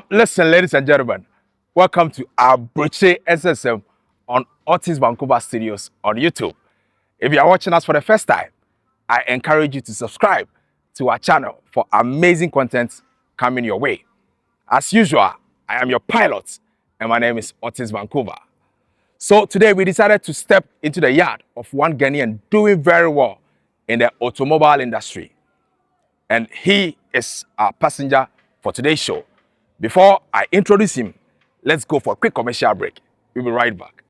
Listen, ladies and gentlemen, welcome to our Broche SSM on Otis Vancouver Studios on YouTube. If you are watching us for the first time, I encourage you to subscribe to our channel for amazing content coming your way. As usual, I am your pilot, and my name is Otis Vancouver. So today we decided to step into the yard of one Ghanaian doing very well in the automobile industry. And he is our passenger for today's show. Before I introduce him, let's go for a quick commercial break. We'll be right back.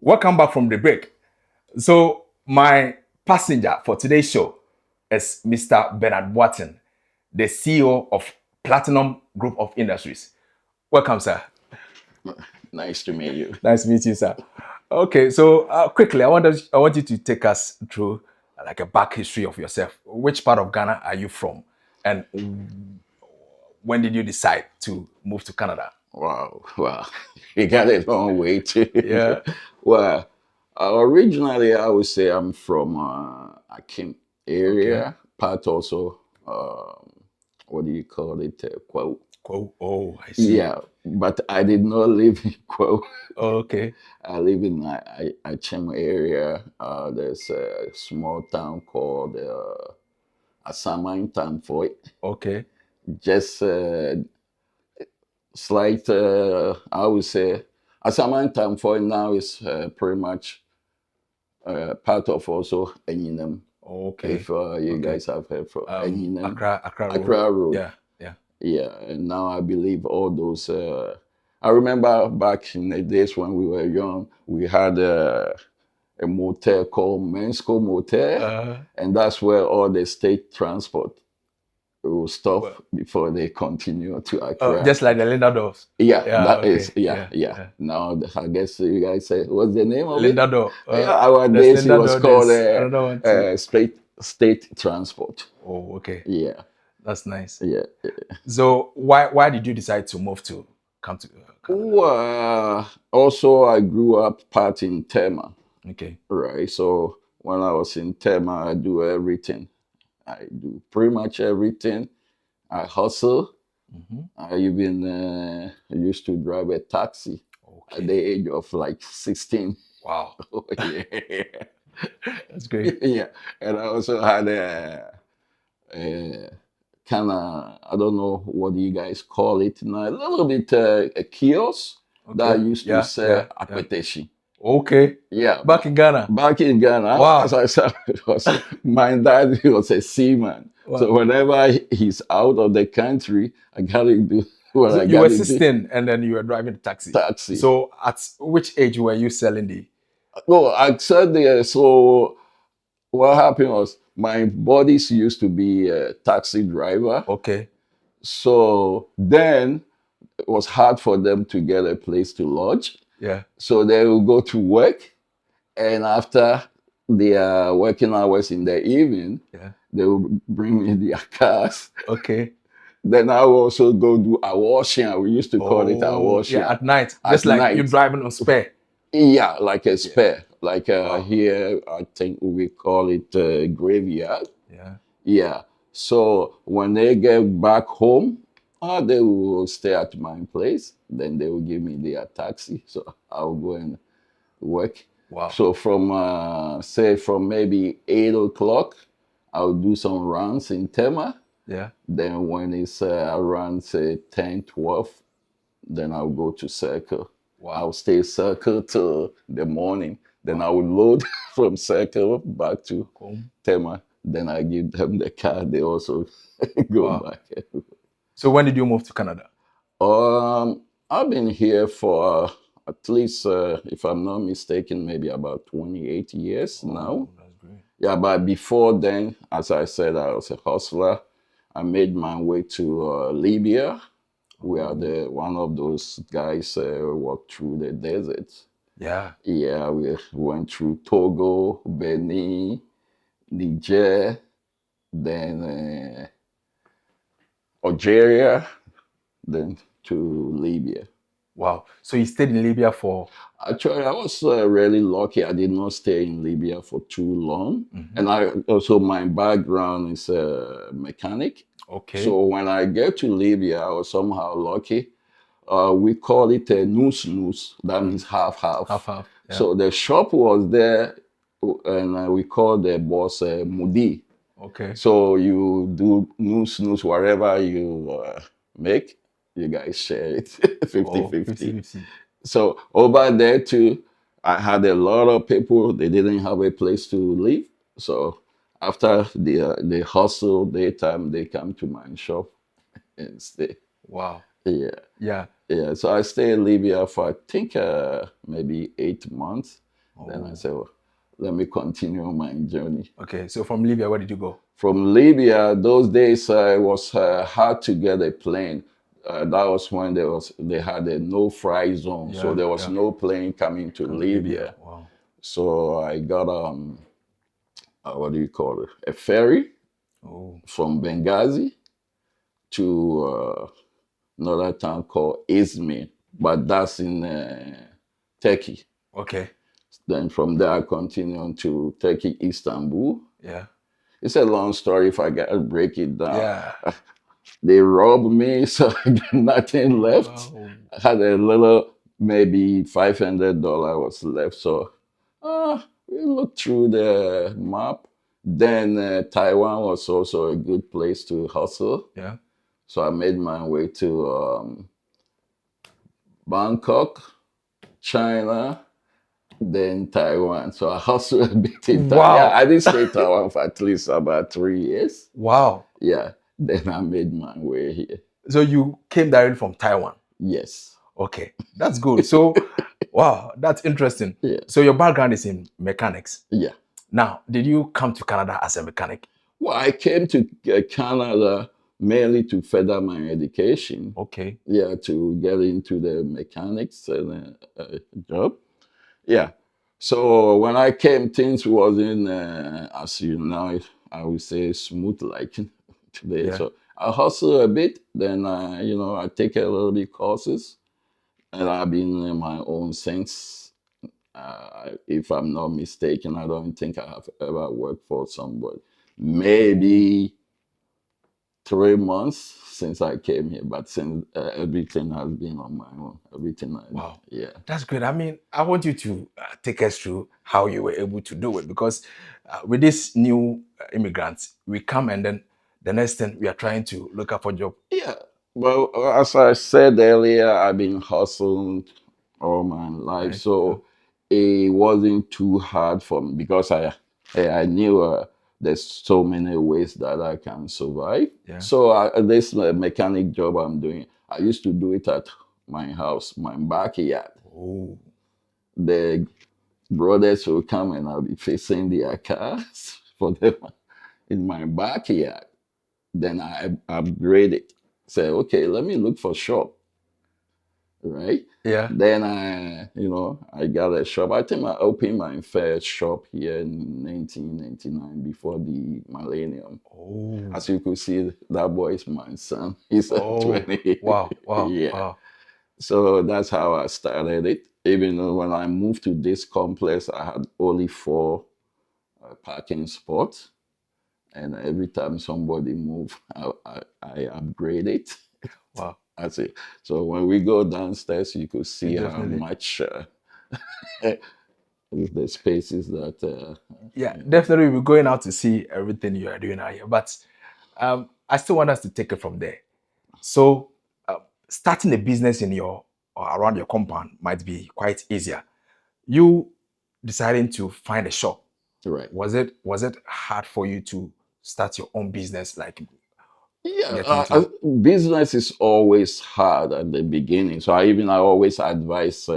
Welcome back from the break. So my passenger for today's show is Mr. Bernard Boateng, the CEO of Platinum Group of Industries. Welcome, sir. Nice to meet you. Nice to meet you, sir. Okay, so quickly, I want you to take us through like a back history of yourself. Which part of Ghana are you from, and when did you decide to move to Canada? Wow, you got a long way to. Yeah. Well, originally I would say I'm from Akim area, Okay. part also. What do you call it? Kwao. Oh, I see. Yeah, but I did not live in Kwao. Oh, okay. I live in Achem area. There's a small town called Asaman Tamfoy. Okay. Just slight, I would say, Asaman Tamfoy now is pretty much part of also Enyinam. Okay. If you guys have heard from Enyinam. Accra Road. Road. Yeah, and now I believe all those. I remember back in the days when we were young, we had a motel called Mensko Motel, and that's where all the state transport will stop before they continue to Accra. Just like the Linda Doors. Yeah, that okay. is, yeah. Now, I guess you guys say, what's the name of Linda it? Door. Our days it was called state transport. Oh, okay. Yeah. That's nice. Yeah. So why did you decide to come to Canada? Also, I grew up part in Tema. Okay. Right. So when I was in Tema, I do everything. I do pretty much everything. I hustle. I even used to drive a taxi at the age of like 16. Wow. Yeah. That's great. Yeah. And I also had a kind of, I don't know what you guys call it now, a little bit a kiosk that used to sell akpeteshi. Okay. Yeah. Back in Ghana. Wow. As I said, my dad, he was a seaman. Wow. So whenever he's out of the country, I gotta do what I gotta do. You were 16 and then you were driving a taxi. So at which age were you selling the? Well, I said there, so what happened was my buddies used to be a taxi driver. Okay. So then it was hard for them to get a place to lodge. Yeah. So they will go to work, and after their working hours in the evening, they will bring me their cars. Okay. Then I will also go do a washing. We used to call it a washing. Yeah, at night. Just like night. You're driving on spare. Yeah, like a spare. Like here, I think we call it graveyard. Yeah. Yeah. So when they get back home, they will stay at my place. Then they will give me their taxi. So I'll go and work. Wow. So from say from maybe 8 o'clock, I'll do some runs in Tema. Yeah. Then when it's around say 10, 12, then I'll go to Circle. Wow. I'll stay Circle till the morning. Then Wow. I will load from Circle back to Home. Tema. Then I give them the car. They also go Wow. back. So when did you move to Canada? I've been here for at least, if I'm not mistaken, maybe about 28 years now. That's great. Yeah, but before then, as I said, I was a hustler. I made my way to Libya. We are the one of those guys walked through the desert. Yeah. Yeah, we went through Togo, Benin, Niger, then Algeria, then to Libya. Wow. So you stayed in Libya for. Actually, I was really lucky. I did not stay in Libya for too long. And I also, my background is a mechanic. Okay. So when I get to Libya, I was somehow lucky. We call it a nous. That means half half. Half half. Yeah. So the shop was there, and we call the boss Mudi. Okay. So you do nous whatever you make, you guys share it 50-50. 50-50. So over there too, I had a lot of people. They didn't have a place to live. So after the hustle daytime, they come to my shop and stay. Wow. Yeah, Yeah. yeah. So I stayed in Libya for I think maybe 8 months. Then I said, well, let me continue my journey. Okay. So from Libya, where did you go? From Libya, those days it was hard to get a plane. That was when they had a no-fly zone, so Yeah, there was yeah. no plane coming to Libya. Wow. So I got what do you call it? A ferry Oh. from Benghazi to another town called Izmir, but that's in Turkey. Okay. Then from there I continued to Turkey, Istanbul. Yeah. It's a long story if I gotta break it down. Yeah. They robbed me, so I got nothing left. Wow. I had a little, maybe $500 was left. So we looked through the map. Then Taiwan was also a good place to hustle. Yeah. So I made my way to Bangkok, China, then Taiwan. So I hustled a bit in Taiwan. Wow. Yeah, I did stay in Taiwan for at least about 3 years. Wow. Yeah, then I made my way here. So you came directly from Taiwan. Yes. Okay. That's good. So, wow, that's interesting. Yeah. So your background is in mechanics. Yeah. Now, did you come to Canada as a mechanic? Well, I came to Canada mainly to further my education. Okay. Yeah, to get into the mechanics job. Yeah. So when I came, things wasn't, as you know, I would say smooth like today. Yeah. So I hustle a bit, then I take a little bit courses, and I've been in my own since. If I'm not mistaken, I don't think I have ever worked for somebody. Maybe 3 months since I came here, but since everything has been on my own. Everything. Wow. Yeah. That's great. I mean, I want you to take us through how you were able to do it, because with these new immigrants, we come and then the next thing we are trying to look up for job. Yeah. Well, as I said earlier, I've been hustling all my life, Right. so it wasn't too hard for me because I knew there's so many ways that I can survive. Yeah. So this mechanic job I'm doing, I used to do it at my house, my backyard. Oh. The brothers will come and I'll be fixing their cars for them in my backyard. Then I upgrade it. Say, okay, let me look for shop. Right? Yeah. Then I got a shop. I think I opened my first shop here in 1999 before the millennium. Oh. As you could see, that boy is my son. He's 20. Wow. Wow. Yeah. Wow. So that's how I started it. Even though when I moved to this complex, I had only 4 parking spots. and every time somebody move, I upgrade it. Wow. That's it. So when we go downstairs, you could You see how definitely. much the spaces that. Yeah, definitely we're going out to see everything you are doing out here. But I still want us to take it from there. So, starting a business in your or around your compound might be quite easier. You deciding to find a shop, Right. was it hard for you to start your own business, like Yeah, get into? business is always hard at the beginning. So I always advise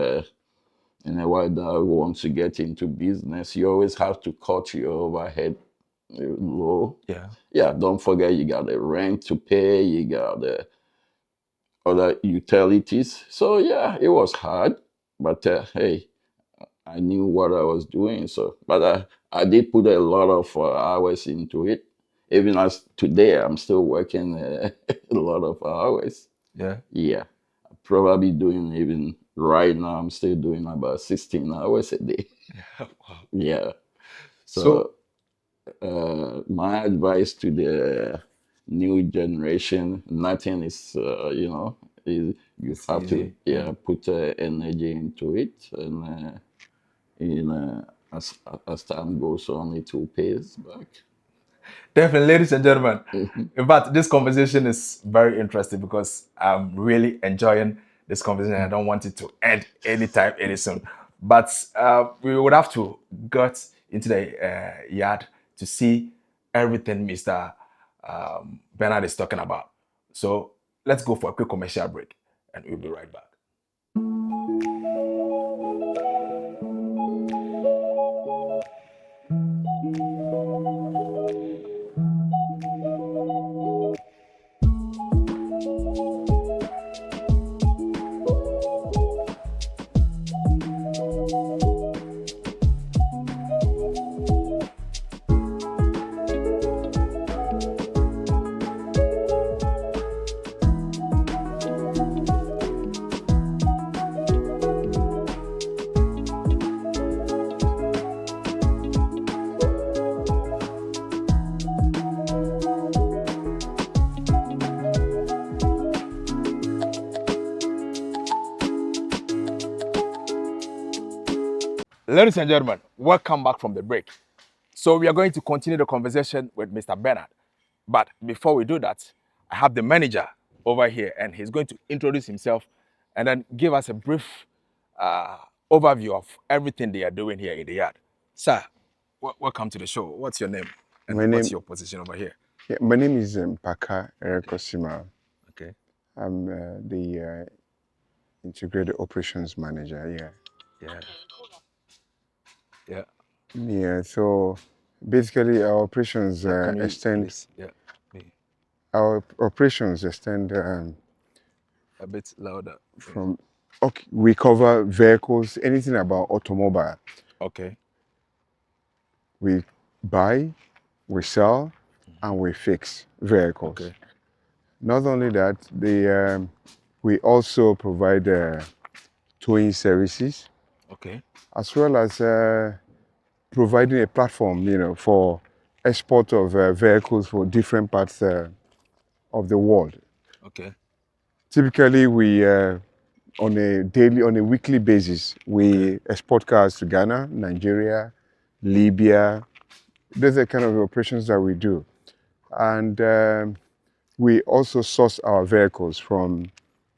anyone that wants to get into business, you always have to cut your overhead low. Yeah. Yeah, don't forget you got the rent to pay, you got the other utilities. So yeah, it was hard, but hey, I knew what I was doing. So, but I did put a lot of hours into it. Even as today, I'm still working a lot of hours. Yeah. Yeah, probably doing even right now. I'm still doing about 16 hours a day. Wow. Yeah. So So my advice to the new generation, nothing is, you it's have to, easy. Yeah. yeah, put energy into it. And as time goes on, it will pay us back. Definitely, ladies and gentlemen. Mhm. In fact, this conversation is very interesting because I'm really enjoying this conversation. I don't want it to end anytime, any soon. But we would have to get into the yard to see everything Mr. Bernard is talking about. So let's go for a quick commercial break and we'll be right back. Ladies and gentlemen, welcome back from the break. So we are going to continue the conversation with Mr. Bernard. But before we do that, I have the manager over here and he's going to introduce himself and then give us a brief uh, overview of everything they are doing here in the yard. Sir, welcome to the show. What's your name and My what's name, your position over here? yeah, my name is Paka Erekosima. Okay. I'm the integrated operations manager. Yeah. Yeah. Yeah. So basically, our operations Can you extend. please, yeah, be Our operations extend a bit louder? Yeah. from. Okay, we cover vehicles, anything about automobile. Okay. We buy, we sell, and we fix vehicles. Okay. Not only that, we also provide towing services Okay. as well as providing a platform, for export of vehicles for different parts of the world. Okay. Typically, we on a weekly basis, Okay. we export cars to Ghana, Nigeria, Libya. Those are the kind of operations that we do, and we also source our vehicles from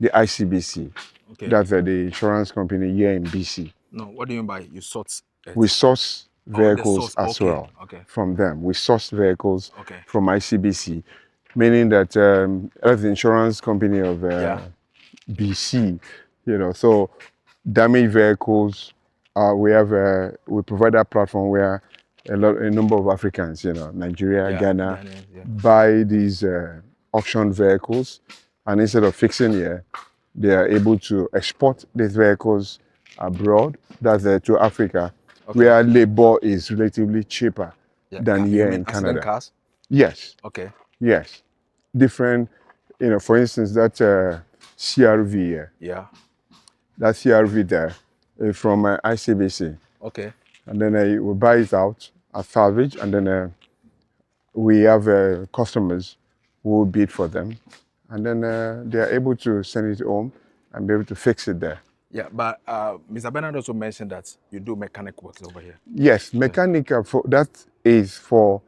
the ICBC. Okay. That's the insurance company here in BC. No, what do you mean by you sort it? We source Oh, the vehicles source. as Okay. well Okay. from them. We source vehicles Okay. from ICBC, meaning that as the insurance company of Yeah. BC, so damaged vehicles, we provide that platform where a number of Africans, Nigeria, Yeah. Ghana, Ghanaian. Yeah. buy these auction vehicles, and instead of fixing here, they are able to export these vehicles abroad, that's to Africa, Okay. where labor is relatively cheaper Yeah. than You here mean in accident Canada. cars? Yes, Okay. yes. Different, for instance, that CRV here, Yeah. that CRV there is from ICBC. Okay. And then we buy it out as salvage, and then we have customers who will bid for them, and then they are able to send it home and be able to fix it there. Yeah, but Mr. Bernard also mentioned that you do mechanic works over here. Yes, mechanical, that is for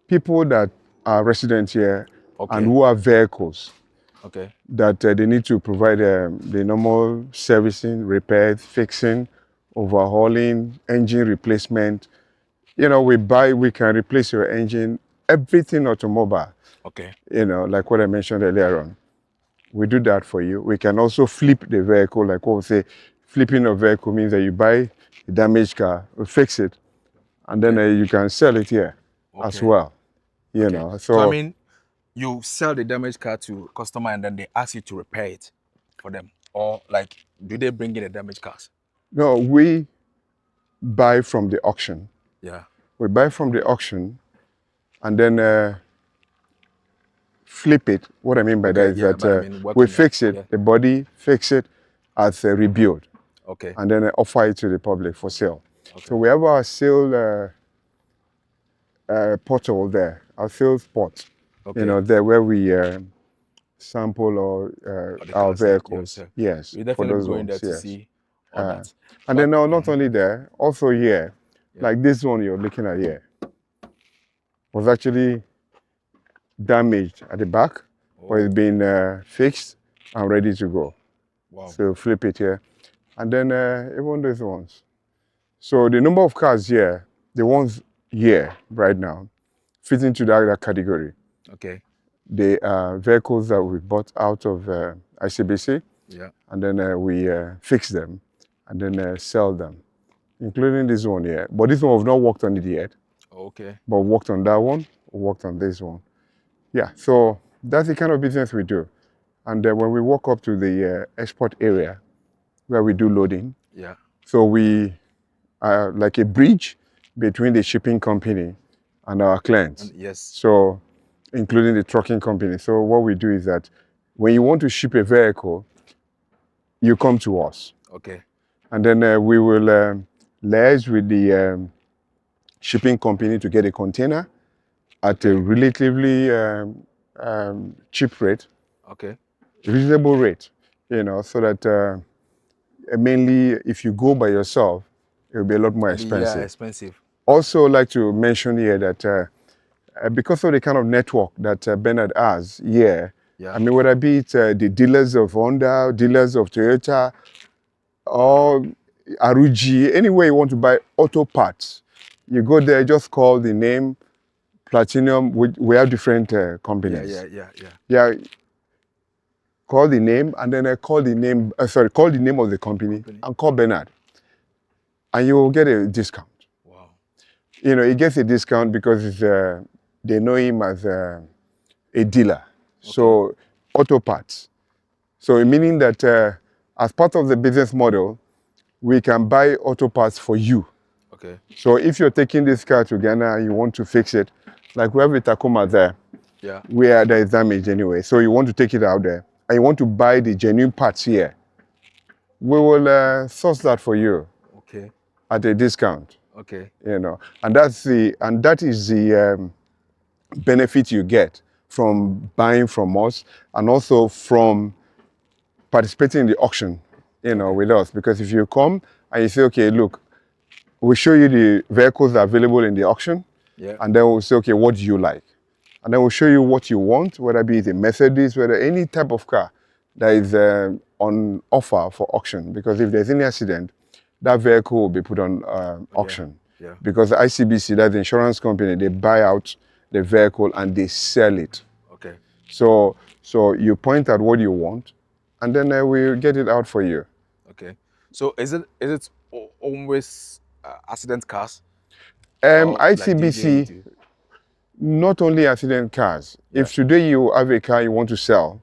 people that are resident here Okay. and who have vehicles Okay. that they need to provide the normal servicing, repairs, fixing, overhauling, engine replacement. You know, we can replace your engine, everything automobile. Okay. You know, like what I mentioned earlier on. We do that for you. We can also flip the vehicle, like what we say, flipping a vehicle means that you buy a damaged car, we fix it, and then you can sell it here as well. You know, so I mean, you sell the damaged car to customer and then they ask you to repair it for them, or like, do they bring in the damaged cars? No, we buy from the auction. Yeah. We buy from the auction, and then flip it. What I mean by that is that we fix it, the body, fix it as a rebuild. Okay. And then offer it to the public for sale. Okay. So we have our sale portal there, our sales spot. Okay. You know, there where we sample our vehicles. Yes. We definitely going there to see all that. And then not only there, also here, like this one you're looking at here, was actually damaged at the back, but it's been fixed and ready to go. Wow. So flip it here. And then even those ones. So the number of cars here, the ones here right now, fit into that category. Okay. They are vehicles that we bought out of ICBC. Yeah. And then we fix them and then sell them, including this one here. But this one we've not worked on it yet. Okay. But worked on that one, worked on this one. Yeah, so that's the kind of business we do. And when we walk up to the export area, where we do loading. Yeah. So we are like a bridge between the shipping company and our clients. Yes. So including the trucking company. So what we do is that when you want to ship a vehicle, you come to us. Okay. And then we will liaise with the shipping company to get a container at a relatively cheap rate. Okay. Reasonable rate, you know, so that mainly if you go by yourself, it will be a lot more expensive. Yeah, expensive. Also like to mention here that because of the kind of network that Bernard has here, I mean, whether it be the dealers of Honda, dealers of Toyota, or Aruji, anywhere you want to buy auto parts, you go there, just call the name, Platinum, we have different companies. Yeah. Call the name and then call the name of the company and call Bernard. And you will get a discount. Wow. You know, he gets a discount because they know him as a dealer. Okay. So, auto parts. So, meaning that as part of the business model, we can buy auto parts for you. Okay. So, if you're taking this car to Ghana and you want to fix it, like we have a Tacoma there, where there is damage anyway. So, you want to take it out there and you want to buy the genuine parts here, we will source that for you. Okay. At a discount. Okay. You know, and that is the benefit you get from buying from us and also from participating in the auction, you know, with us. Because if you come and you say, okay, look, we'll show you the vehicles that are available in the auction. Yeah. And then we'll say, okay, what do you like? And then we'll show you what you want, whether it be the Mercedes, whether any type of car that is on offer for auction. Because if there's any accident, that vehicle will be put on auction. Yeah. Because the ICBC, that's the insurance company, they buy out the vehicle and they sell it. Okay. So you point out what you want, and then we'll get it out for you. Okay. So is it always accident cars? ICBC, like not only accident cars. Yeah. If today you have a car you want to sell,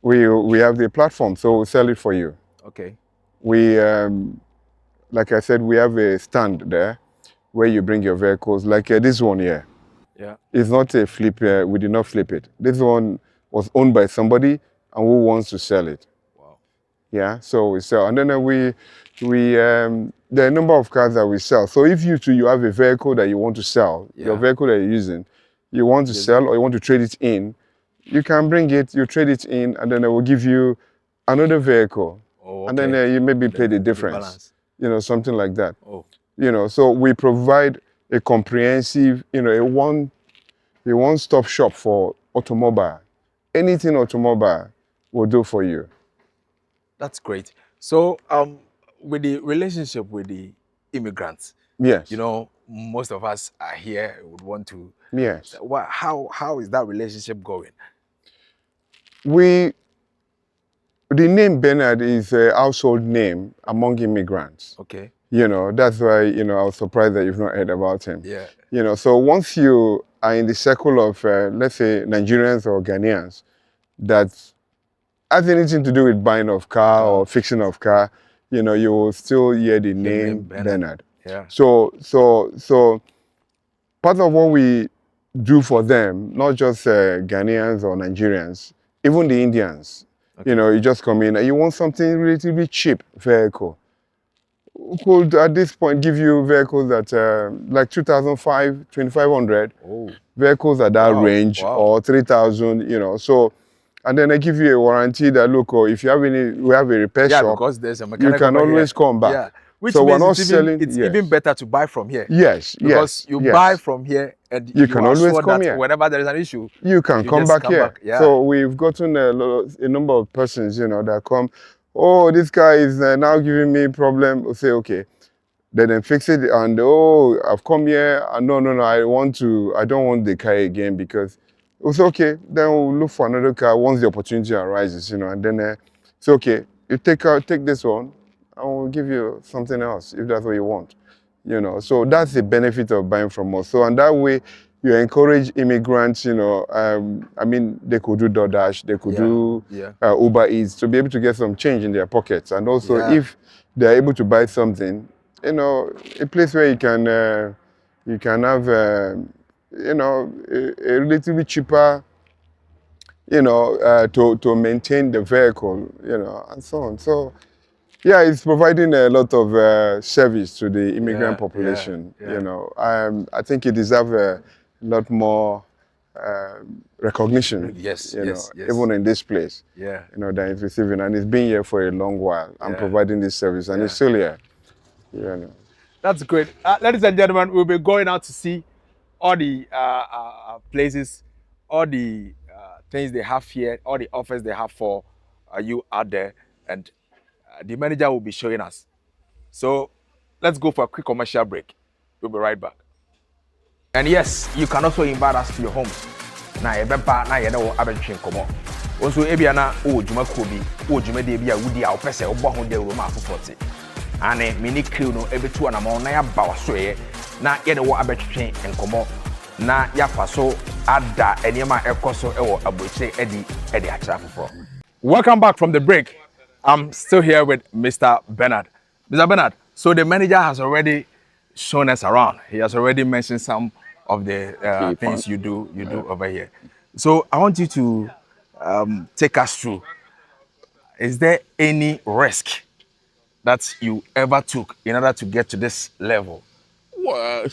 we have the platform, so we'll sell it for you. Okay. We like I said, we have a stand there where you bring your vehicles, like this one here. Yeah. It's not a flip, we did not flip it. This one was owned by somebody and who wants to sell it. Wow. Yeah, so we sell. And then there are a number of cars that we sell. So if you have a vehicle that you want to sell, your vehicle that you're using, you want to sell or you want to trade it in, you can bring it, you trade it in, and then they will give you another vehicle. Oh, And then okay. you maybe pay the The difference, balance. you know, something like that. Oh, You know, so we provide a comprehensive, you know, a one-stop shop for automobile. Anything automobile will do for you. that's great. So, with the relationship with the immigrants, Yes. you know, most of us are here would want to. Yes. How is that relationship going? The name Bernard is a household name among immigrants. Okay. You know, that's why, you know, I was surprised that you've not heard about him. Yeah. You know, so once you are in the circle of, let's say, Nigerians or Ghanaians that has anything to do with buying of car or fixing of car, you know, you will still hear the name Bernard. Yeah. So part of what we do for them, not just Ghanaians or Nigerians, even the Indians, you know, you just come in and you want something relatively cheap vehicle. We could at this point give you vehicles that like 2,500 vehicles at that range, or 3,000, you know. So, and then I give you a warranty that look, oh, if you have we have a repair shop, because there's a you mechanic can over always here. come back. Yeah, which so means we're not it's even, selling. it's even better to buy from here. Yes, because yes, you yes. buy from here and You can are always sure come that here. whenever there is an issue, you can you come just back come here. back. Yeah. So we've gotten a number of persons, you know, that come. Oh, this guy is now giving me problem. We'll say, okay. Then fix it, and oh, I've come here, and no, I don't want the car again, because it's okay. Then we'll look for another car once the opportunity arises, you know, and then it's okay. You take this one, and we'll give you something else if that's what you want, you know. So that's the benefit of buying from us. So and that way, you encourage immigrants, you know. I mean, they could do DoorDash, they could do Uber Eats to be able to get some change in their pockets, and also if they're able to buy something, you know, a place where you can have, you know, a relatively cheaper, you know, to maintain the vehicle, you know, and so on. So, yeah, it's providing a lot of service to the immigrant population. You know, I think it deserves a lot more recognition. Even in this place. Yeah. You know, that it's receiving, and it's been here for a long while and providing this service, and it's still here. You know. That's great. Ladies and gentlemen, we'll be going out to see all the places, all the things they have here, all the offers they have for you out there, and the manager will be showing us. So let's go for a quick commercial break. We'll be right back. And yes, you can also invite us to your homes. Na yebempa na yede wo abetwe nkomo. Wonso ebia na o djuma ko bi, o djuma de bia wudi a opese obo ho de roma afoforte. Ane mini crew no ebetu anamo na ya ba wasoye na yede wo abetwe nkomo na ya faso ada enema ekoso ewo aboche edi achira foforo. Welcome back from the break. I'm still here with Mr. Bernard. Mr. Bernard, so the manager has already shown us around. He has already mentioned some of the things you do over here. So I want you to take us through. Is there any risk that you ever took in order to get to this level? Well,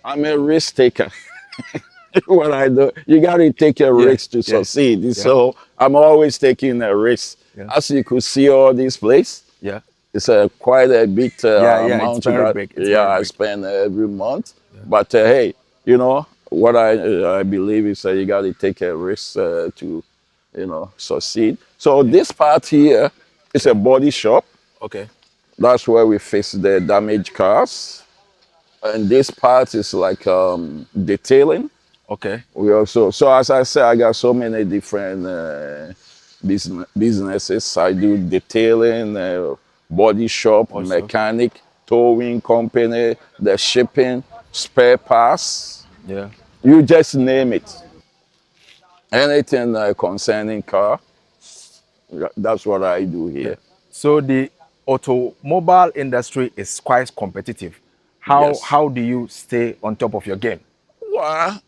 I'm a risk taker. What I do, you got to take a risk to succeed. So I'm always taking a risk. As you could see, all this place. Yeah. It's quite a bit amount that I spend every month. But hey, you know what I believe is you got to take a risk to, you know, succeed. So this part here is a body shop. Okay. That's where we fix the damaged cars. And this part is like detailing. Okay. We also, so as I said, I got so many different businesses. I do detailing, body shop, mechanic, towing company, the shipping, spare parts. Yeah. You just name it. Anything concerning car, that's what I do here. Yeah. So the automobile industry is quite competitive. How do you stay on top of your game? Well,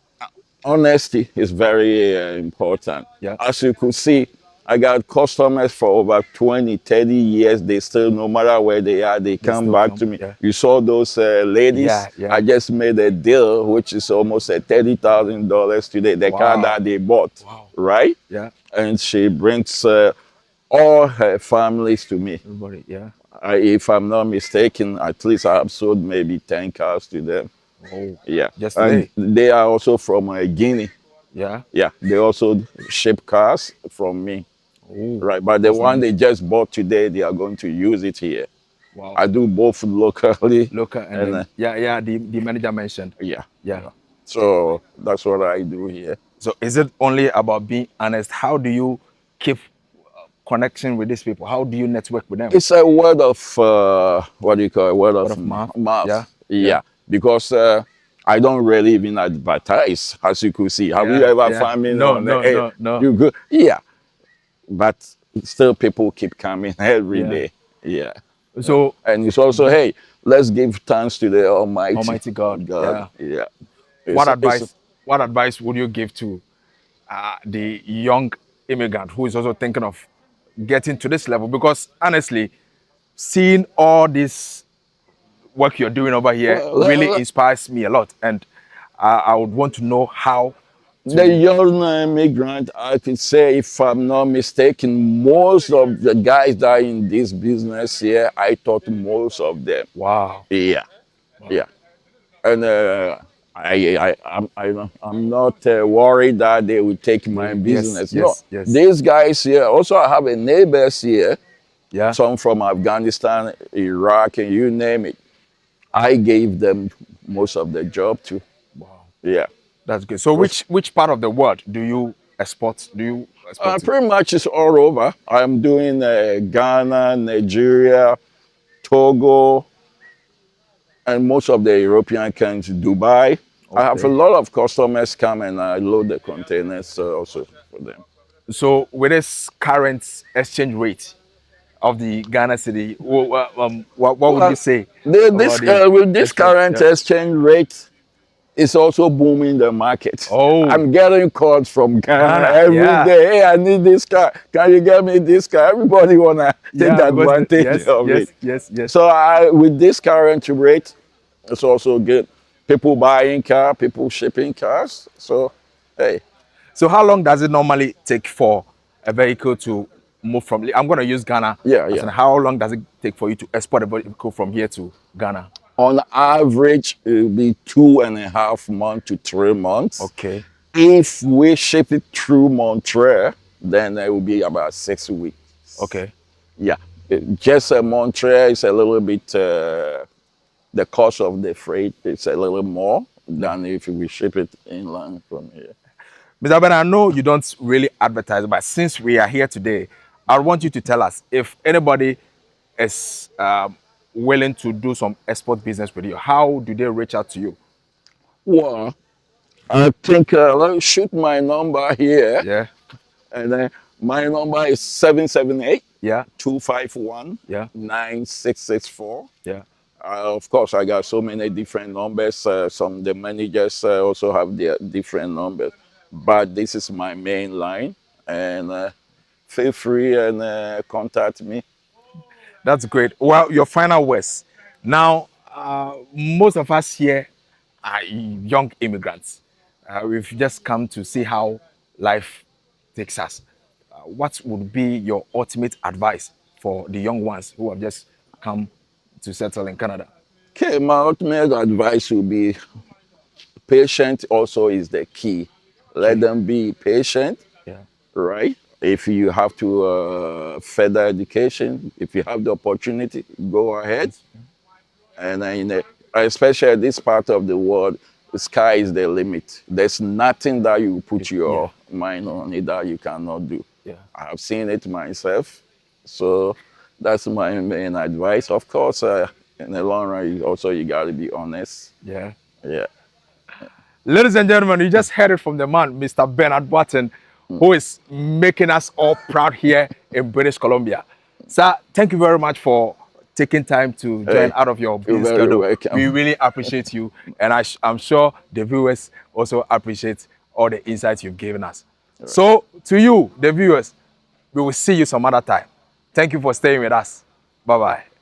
honesty is very important. Yeah. As you could see, I got customers for over 20, 30 years. They still, no matter where they are, they come still back come, to me. yeah. You saw those ladies. Yeah. I just made a deal, which is almost at $30,000 today. The car Wow. that they bought, Wow. right? Yeah. And she brings all her families to me. Everybody, yeah. If I'm not mistaken, at least I have sold maybe 10 cars to them. Oh. Yeah. Just And today. they are also from Guinea. Yeah. Yeah. They also ship cars from me. Oh. Right. But the That's one nice. they just bought today, they are going to use it here. Wow. I do both locally Local and and then the manager mentioned. yeah. Yeah. So that's what I do here. So is it only about being honest? How do you keep connection with these people? How do you network with them? It's a word of what do you call it? Word Word of of mouth. mouth. Yeah. Yeah. Because I don't really even advertise, as you could see. Have you Yeah. ever Yeah. found me No, on the no, no, no. You go, yeah. But still, people keep coming every Yeah. day. Yeah. So And it's also, hey, let's give thanks to the Almighty. Almighty God. God. Yeah. Yeah. What It's advice would you give to the young immigrant who is also thinking of getting to this level? Because honestly, seeing all this work you're doing over here really well, inspires me a lot, and I would want to know how the to. young immigrant, I could say, if I'm not mistaken, most of the guys that are in this business here, I taught most of them. Wow. Yeah, yeah. And I'm not worried that they will take my Yes, business. No, yes, yes. these guys here, also I have a neighbors here, Yeah. some from Afghanistan, Iraq, and you name it. I gave them most of the job too. Wow. Yeah. That's good. So which part of the world do you export? Do you export to? Pretty much it's all over. I'm doing Ghana, Nigeria, Togo, and most of the European countries, Dubai. I have a Okay. lot of customers come and I load the containers also for them. So with this current exchange rate of the Ghana city, what would you Well, say this about the with this exchange? current Yeah. exchange rate, it's also booming the market. Oh, I'm getting calls from Ghana Ghana. every Yeah. day. Hey, I need this car. Can you get me this car? Everybody wanna take Yeah, because advantage of it. yes. So with this current rate, it's also good. People buying car, people shipping cars. So, hey, So how long does it normally take for a vehicle to move from? I'm going to use Ghana. yeah. How long does it take for you to export a vehicle from here to Ghana? On average, it will be 2.5 months to 3 months. Okay. If we ship it through Montreal, then it will be about 6 weeks. Okay. Yeah. Just Montreal is a little bit, the cost of the freight is a little more than if we ship it inland from here. Mr. Ben, I know you don't really advertise, but since we are here today, I want you to tell us if anybody is willing to do some export business with you, how do they reach out to you? Well, I think let me shoot my number here. Yeah. And then my number is 778 Yeah. 251 Yeah. 9664. Yeah. Of course, I got so many different numbers. Some the managers also have their different numbers, but this is my main line. And feel free and contact me. That's great. Well, your final words. Now, most of us here are young immigrants. We've just come to see how life takes us. What would be your ultimate advice for the young ones who have just come to settle in Canada? Okay, my ultimate advice would be patient also is the key. Let them be patient, Yeah. right? If you have to further education, if you have the opportunity, go ahead. And especially this part of the world, the sky is the limit. There's nothing that you put your mind on it that you cannot do. Yeah. I have seen it myself. So that's my main advice. Of course, in the long run, you got to be honest. Yeah. Yeah. Ladies and gentlemen, you just heard it from the man, Mr. Bernard Watson, who is making us all proud here in British Columbia. Sir, thank you very much for taking time to join Hey, out of your you're busy very schedule. welcome. We really appreciate you, and I'm sure the viewers also appreciate all the insights you've given us. So, to you, the viewers, We will see you some other time. Thank you for staying with us. Bye-bye.